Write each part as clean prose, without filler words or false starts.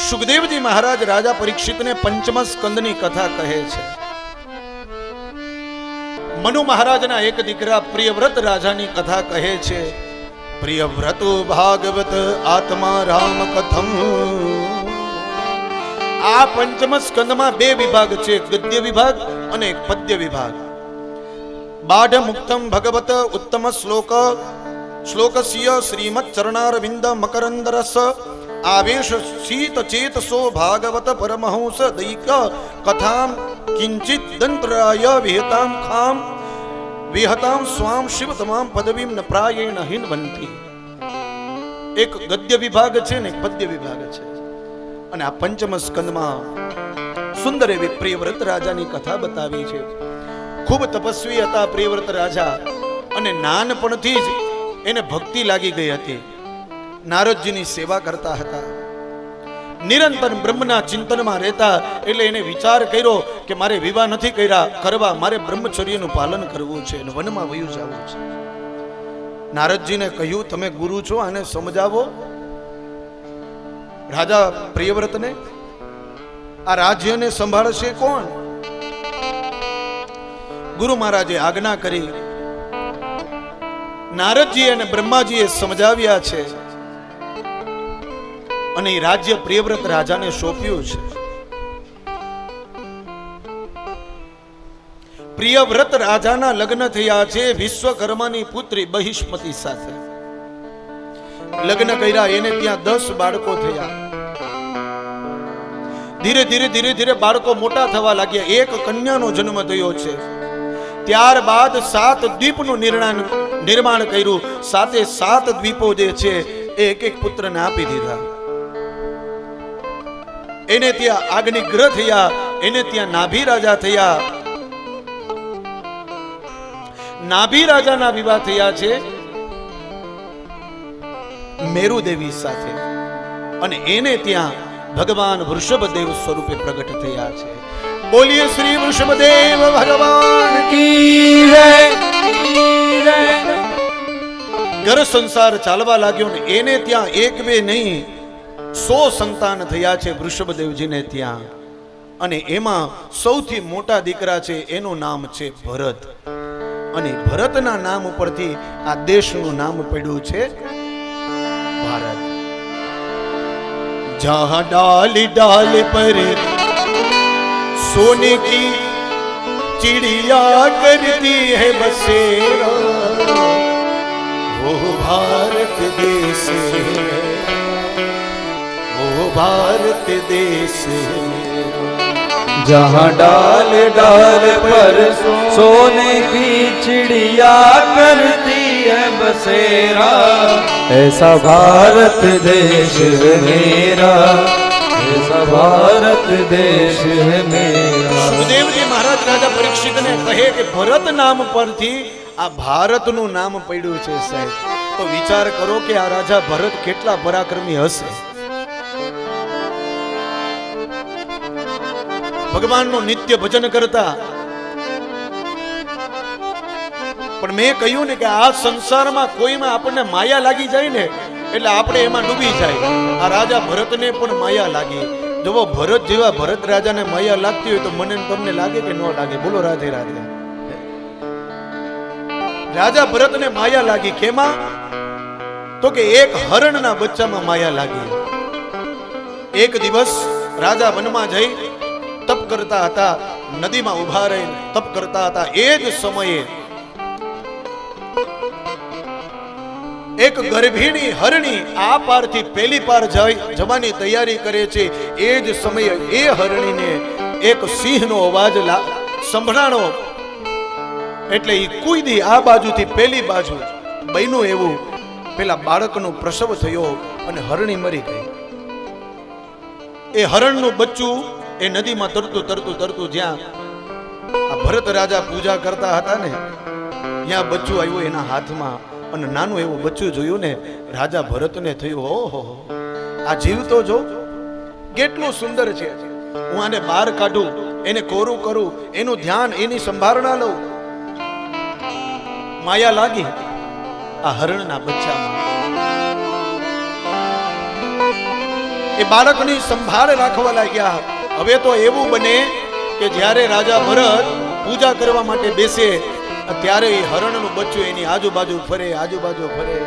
સુખદેવજી મહારાજ રાજા પરીક્ષિતને પંચમ સ્કંદની કથા કહે છે. મનુ મહારાજના એક દીકરા પ્રિયવ્રત રાજાની કથા કહે છે. પ્રિયવ્રતો ભાગવત આત્મા રામ કથમ. આ પંચમ સ્કંદમાં બે વિભાગ છે, ગદ્ય વિભાગ અને એક પદ્ય વિભાગ. બાઢ મુક્તમ ભગવત ઉત્તમ શ્લોકસ્ય શ્રીમદ ચરણારવિંદ મકરંદ રસ આવેશ શીત ચેતસો ભાગવત પરમહંસ દૈક કથામ કિંચિત દંતરાય વિહતામ સ્વામ શિવ તમામ પદવીમ ન પ્રાયેણ હિન્વંતી. એક ગદ્ય વિભાગ છે ને એક પદ્ય વિભાગ છે. અને આ પંચમ સ્કંદમાં સુંદર એવી પ્રિયવ્રત રાજાની કથા બતાવી છે. ખૂબ તપસ્વી હતા પ્રિયવ્રત રાજા, અને નાનપણથી જ એને ભક્તિ લાગી ગઈ હતી. નારદજીની સેવા કરતા હતા, નિરંતર બ્રહ્મના ચિંતનમાં રહેતા. એટલે એને વિચાર કર્યો કે મારે વિવાહ નથી કરવા, મારે બ્રહ્મચર્યનું પાલન કરવું છે અને વનમાં વયું જવું છે. નારદજીને કહ્યું, તમે ગુરુ છો, આને સમજાવો. રાજા પ્રિયવ્રતને આ રાજ્યને સંભાળશે કોણ? ગુરુ મહારાજે આજ્ઞા કરી. નારદજી અને બ્રહ્માજીએ સમજાવ્યા છે અને એ રાજ્ય પ્રિયવ્રત રાજાને સોંપ્યું છે. પ્રિયવ્રત રાજાના લગ્ન થયા છે વિશ્વકર્માની પુત્રી બહિષ્મતી સાથે. લગ્ન કર્યા, એને ત્યાં 10 બાળકો થયા. ધીરે ધીરે બાળકો મોટા થવા લાગ્યા. એક કન્યાનો જન્મ થયો છે. ત્યારબાદ 7 દ્વીપનું નિર્માણ કર્યું. 7 દ્વીપો જે છે એ એક પુત્રને આપી દીધા. એને ત્યાં અગ્નિગ્રહ થયા, એને ત્યાં નાભી રાજા થયા. નાભી રાજાના વિવાહ થયા છે મેરુ દેવી સાથે, અને એને ત્યાં ભગવાન વૃષભદેવ સ્વરૂપે પ્રગટ થયા છે. બોલીએ શ્રી વૃષભદેવ ભગવાન કી જય. ઘર સંસાર ચાલવા લાગ્યો ને એને ત્યાં 1 2 નહીં 100 સંતાન થયા છે વૃષભદેવજીને ત્યાં. અને એમાં સૌથી મોટા દીકરા છે, એનું નામ છે ભરત. અને ભરતના નામ ઉપરથી આ દેશનું નામ પડ્યું છે ભારત. જહાં ડાલ ડાલ પર सोने की चिड़िया करती है बसेरा, वो भारत देश है, वो भारत देश है. जहाँ डाल डाल पर सोने की चिड़िया करती है बसेरा, ऐसा भारत देश है मेरा, ऐसा भारत देश है मेरा. સુખદેવજી મહારાજ રાજા પરીક્ષિતને કહે કે ભરત નામ પરથી આ ભારતનું નામ પડ્યું છે સાહેબ. તો વિચાર કરો કે આ રાજા ભરત કેટલા પરાક્રમી હશે. ભગવાનનું નિત્ય ભજન કરતા. પણ મેં કહ્યું ને કે આ સંસારમાં કોઈમાં આપણને માયા લાગી જાય ને એટલે આપણે એમાં ડૂબી જાય. આ રાજા ભરતને પણ માયા લાગી. જો ભરત જેવા ભરત રાજાને માયા લાગતી હોય તો મને તમને લાગે કે ન લાગે? બોલો રાધે રાધે. રાજા ભરતને માયા લાગી. કેમાં? તો કે એક હરણના બચ્ચામાં માયા લાગી. એક દિવસ રાજા વનમાં જઈ તપ કરતા હતા, નદીમાં ઉભા રહી તપ કરતા હતા. એ જ સમયે એક ગર્ભિણી હરણી આ પારથી પેલી પાર જવાની તૈયારી કરે છે. એ જ સમયે એ હરણીને એક સિંહનો અવાજ સંભળાણો. એટલે એ કૂદી આ બાજુથી પેલી બાજુ બન્યું એવું પેલા બાળકનો પ્રસવ થયો અને હરણી મરી ગઈ. એ હરણનું બચ્ચું એ નદીમાં તરતું જ્યાં આ ભરત રાજા પૂજા કરતા હતા ને ત્યાં બચ્ચું આવ્યું એના હાથમાં. અને નાનું એવું બચ્ચું જોયું ને રાજા ભરતને થયું, ઓહો આ જીવ તો જો કેટલું સુંદર છે. હું આને બહાર કાઢું, એને કોરું કરું, એનું ધ્યાન એની સંભાળના લઉં. માયા લાગી આ હરણના બચ્ચામાં. એ એ બાળકની સંભાળ રાખવા લાગ્યા. હવે તો એવું બને કે જ્યારે રાજા ભરત પૂજા કરવા માટે બેસે ત્યારે એ હરણનું બચ્ચું એની આજુબાજુ ફરે, આજુબાજુ ફરે.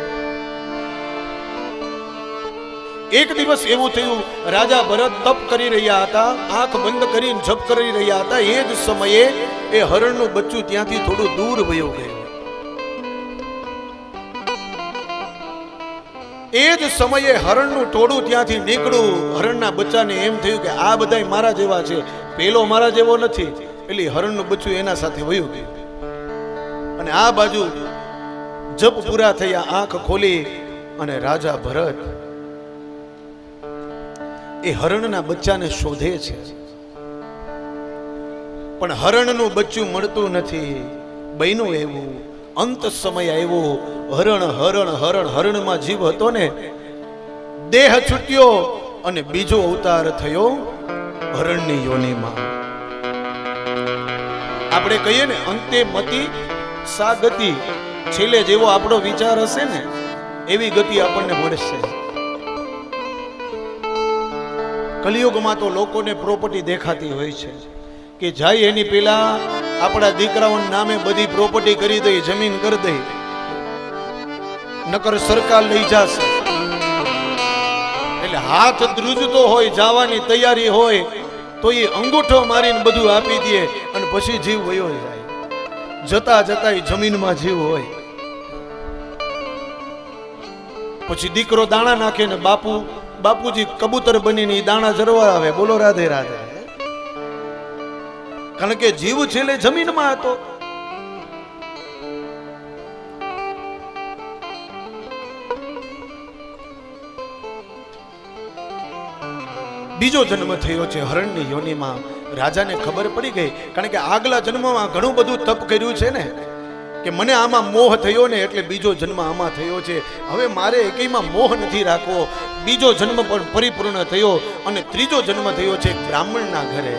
એક દિવસ એવું થયું, રાજા ભરત તપ કરી રહ્યા હતા, આંખ બંધ કરીને જપ કરી રહ્યા હતા. એ જ સમયે એ હરણનું બચ્ચું ત્યાંથી થોડું દૂર વયું ગયું. એ જ સમયે હરણનું ટોળું ત્યાંથી નીકળ્યું. હરણના બચ્ચાને એમ થયું કે આ બધાય મારા જેવા છે, પેલો મારા જેવો નથી. એટલે હરણનું બચ્ચું એના સાથે વયું ગયું. અને આ બાજુ જપ પૂરા થયા, આંખ ખોલી અને રાજા ભરત એ હરણના બચ્ચાને શોધે છે, પણ હરણનું બચ્ચું મળતું નથી. બન્યું એવું, અંત સમય આવ્યો. હરણ હરણ હરણ હરણમાં જીવ હતો ને, દેહ છૂટ્યો અને બીજો અવતાર થયો હરણની યોનિમાં. આપણે કહીએ ને, અંતે મતિ સા ગતિ. છેલ્લે જેવો આપણો વિચાર હશે ને એવી ગતિ આપણને મળશે. કલિયુગમાં તો લોકોને પ્રોપર્ટી દેખાતી હોય છે કે જાય એની પેલા આપણા દીકરાઓના નામે બધી પ્રોપર્ટી કરી દઈ, જમીન કરી દઈ, નકર સરકાર લઈ જશે. એટલે હાથ ધ્રુજતો હોય, જવાની તૈયારી હોય તો એ અંગૂઠો મારીને બધું આપી દે અને પછી જીવ વયો જાય. જતા જતા જમીનમાં જીવ હોય. પછી દીકરો દાણા નાખે ને બાપુજી કબૂતર બનીને દાણા જરવા આવે. બોલો રાધે રાધે. કારણ કે જીવ છેલ્લે જમીનમાં હતો. બીજો જન્મ થયો છે હરણની યોનિમાં. રાજાને ખબર પડી ગઈ, કારણ કે આગલા જન્મમાં ઘણું બધું તપ કર્યું છે ને, કે મને આમાં મોહ થયો ને એટલે બીજો જન્મ આમાં થયો છે. હવે મારે એકેયમાં મોહ નથી રાખવો. બીજો જન્મ પણ પરિપૂર્ણ થયો અને ત્રીજો જન્મ થયો છે બ્રાહ્મણના ઘરે.